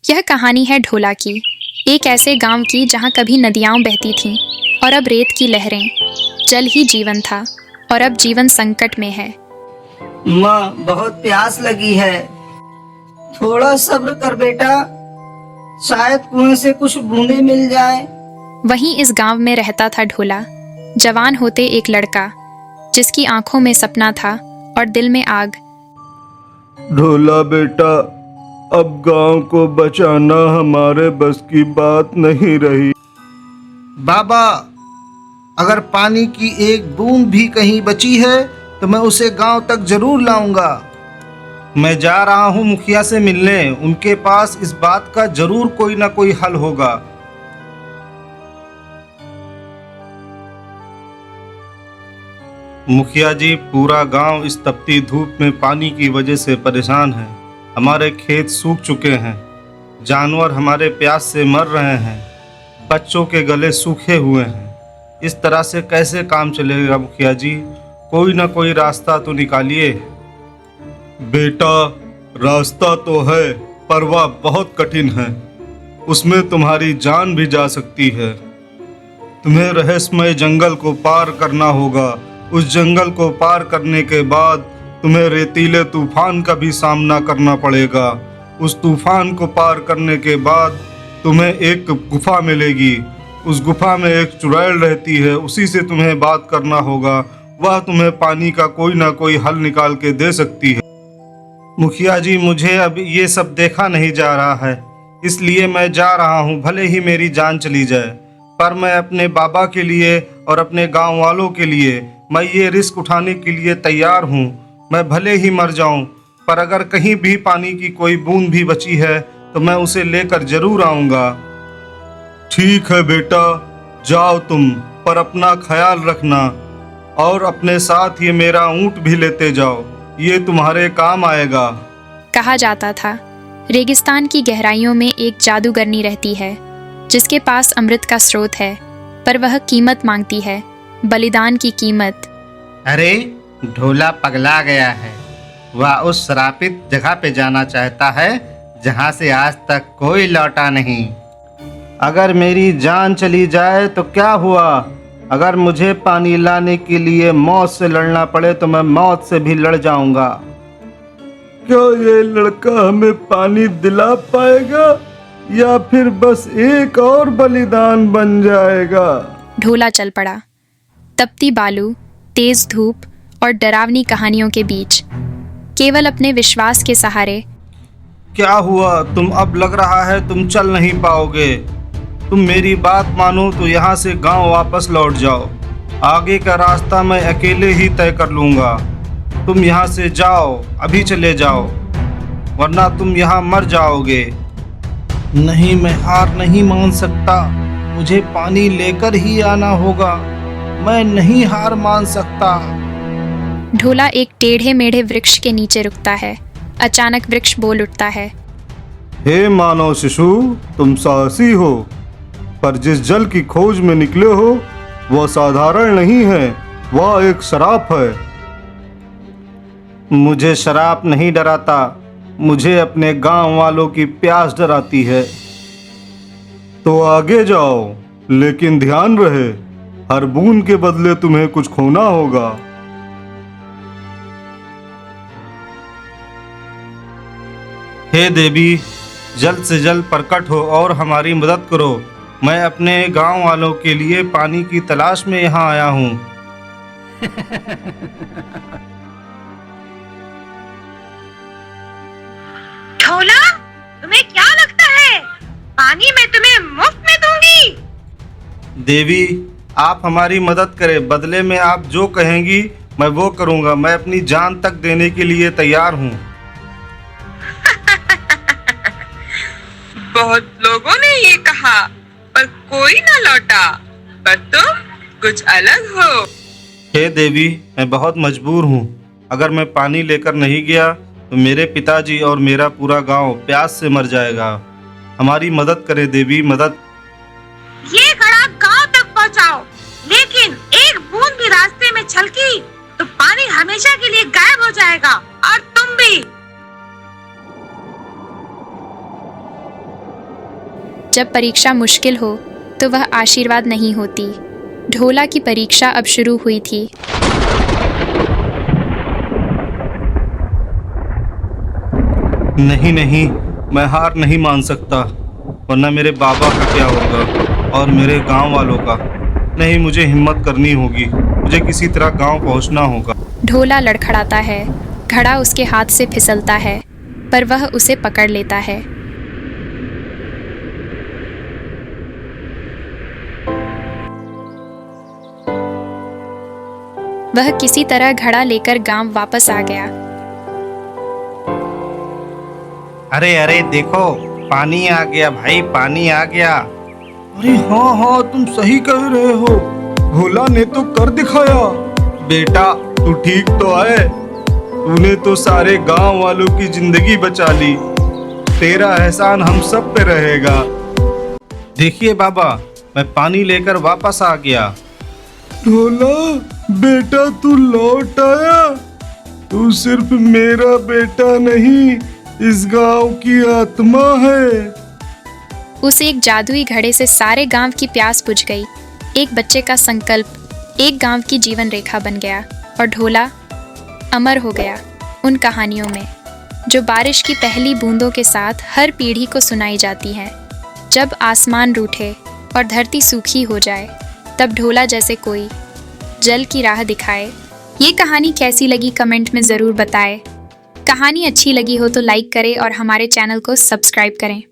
यह कहानी है ढोला की, एक ऐसे गांव की जहां कभी नदियां बहती थीं और अब रेत की लहरें। जल ही जीवन था और अब जीवन संकट में है। माँ, बहुत प्यास लगी है, थोड़ा सब्र कर बेटा, शायद कुएं से कुछ बूंदे मिल जाए। वहीं इस गांव में रहता था ढोला, जवान होते एक लड़का जिसकी आंखों में सपना था और दिल में आग। ढोला बेटा, अब गांव को बचाना हमारे बस की बात नहीं रही। बाबा, अगर पानी की एक बूंद भी कहीं बची है तो मैं उसे गांव तक जरूर लाऊंगा। मैं जा रहा हूं मुखिया से मिलने, उनके पास इस बात का जरूर कोई ना कोई हल होगा। मुखिया जी, पूरा गांव इस तपती धूप में पानी की वजह से परेशान है। हमारे खेत सूख चुके हैं, जानवर हमारे प्यास से मर रहे हैं, बच्चों के गले सूखे हुए हैं। इस तरह से कैसे काम चलेगा मुखिया जी? कोई ना कोई रास्ता तो निकालिए। बेटा, रास्ता तो है पर वह बहुत कठिन है, उसमें तुम्हारी जान भी जा सकती है। तुम्हें रहस्यमय जंगल को पार करना होगा। उस जंगल को पार करने के बाद तुम्हें रेतीले तूफान का भी सामना करना पड़ेगा। उस तूफान को पार करने के बाद तुम्हें एक गुफा मिलेगी। उस गुफा में एक चुड़ैल रहती है, उसी से तुम्हें बात करना होगा। वह तुम्हें पानी का कोई ना कोई हल निकाल के दे सकती है। मुखिया जी, मुझे अब ये सब देखा नहीं जा रहा है, इसलिए मैं जा रहा हूँ, भले ही मेरी जान चली जाए। पर मैं अपने बाबा के लिए और अपने गांव वालों के लिए मैं ये रिस्क उठाने के लिए तैयार हूँ। मैं भले ही मर जाऊँ, पर अगर कहीं भी पानी की कोई बूंद भी बची है तो मैं उसे लेकर जरूर आऊँगा। ठीक है बेटा, जाओ तुम, पर अपना ख्याल रखना और अपने साथ ये मेरा ऊंट भी लेते जाओ, ये तुम्हारे काम आएगा। कहा जाता था रेगिस्तान की गहराइयों में एक जादूगरनी रहती है जिसके पास अमृत का स्रोत है, पर वह कीमत मांगती है, बलिदान की कीमत। अरे, ढोला पगला गया है। वह उस श्रापित जगह पे जाना चाहता है जहाँ से आज तक कोई लौटा नहीं। अगर मेरी जान चली जाए तो क्या हुआ? अगर मुझे पानी लाने के लिए मौत से लड़ना पड़े तो मैं मौत से भी लड़ जाऊंगा। क्या ये लड़का हमें पानी दिला पाएगा या फिर बस एक और बलिदान बन जाएगा? ढोला चल पड़ा, तपती बालू, तेज धूप और डरावनी कहानियों के बीच, केवल अपने विश्वास के सहारे। क्या हुआ? तुम अब लग रहा है तुम चल नहीं पाओगे। तुम मेरी बात मानो तो यहाँ से गांव वापस लौट जाओ। आगे का रास्ता मैं अकेले ही तय कर लूँगा। तुम यहाँ से जाओ, अभी चले जाओ, वरना तुम यहाँ मर जाओगे। नहीं, मैं हार नहीं मान सकता, मुझे पानी लेकर ही आना होगा। मैं नहीं हार मान सकता। ढोला एक टेढ़े मेढ़े वृक्ष के नीचे रुकता है। अचानक वृक्ष बोल उठता है, हे मानव शिशु, तुम साहसी हो, पर जिस जल की खोज में निकले हो वह साधारण नहीं है, वह एक श्राप है। मुझे शराब नहीं डराता, मुझे अपने गांव वालों की प्यास डराती है। तो आगे जाओ, लेकिन ध्यान रहे, हर बूंद के बदले तुम्हें कुछ खोना होगा। हे देवी, जल्द से जल्द प्रकट हो और हमारी मदद करो। मैं अपने गांव वालों के लिए पानी की तलाश में यहाँ आया हूँ। ढोला, तुम्हें क्या लगता है पानी मैं तुम्हें मुफ्त में दूंगी? देवी, आप हमारी मदद करें, बदले में आप जो कहेंगी मैं वो करूँगा। मैं अपनी जान तक देने के लिए तैयार हूँ। बहुत लोगों ने ये कहा पर कोई ना लौटा, पर तुम कुछ अलग हो। हे देवी, मैं बहुत मजबूर हूँ। अगर मैं पानी लेकर नहीं गया तो मेरे पिताजी और मेरा पूरा गांव प्यास से मर जाएगा। हमारी मदद करें देवी, मदद। ये घड़ा गांव तक पहुंचाओ, लेकिन एक बूंद भी रास्ते में छलकी तो पानी हमेशा के लिए गायब हो जाएगा और तुम भी। जब परीक्षा मुश्किल हो तो वह आशीर्वाद नहीं होती। ढोला की परीक्षा अब शुरू हुई थी। नहीं नहीं, मैं हार नहीं मान सकता, वरना मेरे बाबा का क्या होगा और मेरे गांव वालों का। नहीं, मुझे हिम्मत करनी होगी, मुझे किसी तरह गांव पहुंचना होगा। ढोला लड़खड़ाता है, घड़ा उसके हाथ से फिसलता है, पर वह उसे पकड़ लेता है। वह किसी तरह घड़ा लेकर गांव वापस आ गया। अरे अरे देखो, पानी आ गया भाई, पानी आ गया। अरे हाँ हाँ, तुम सही कह रहे हो, भोला ने तो कर दिखाया। बेटा तू ठीक तो है? तूने तो सारे गांव वालों की जिंदगी बचा ली। तेरा एहसान हम सब पे रहेगा। देखिए बाबा, मैं पानी लेकर वापस आ गया। ढोला बेटा, तू लौट आया। तू सिर्फ मेरा बेटा नहीं, इस गांव की आत्मा है। उस एक जादुई घड़े से सारे गांव की प्यास बुझ गई। एक बच्चे का संकल्प एक गांव की जीवन रेखा बन गया और ढोला अमर हो गया उन कहानियों में, जो बारिश की पहली बूंदों के साथ हर पीढ़ी को सुनाई जाती हैं। जब आसमान रूठे और धरती सूखी हो जाए, तब ढोला जैसे कोई जल की राह दिखाए। ये कहानी कैसी लगी कमेंट में ज़रूर बताएं। कहानी अच्छी लगी हो तो लाइक करें और हमारे चैनल को सब्सक्राइब करें।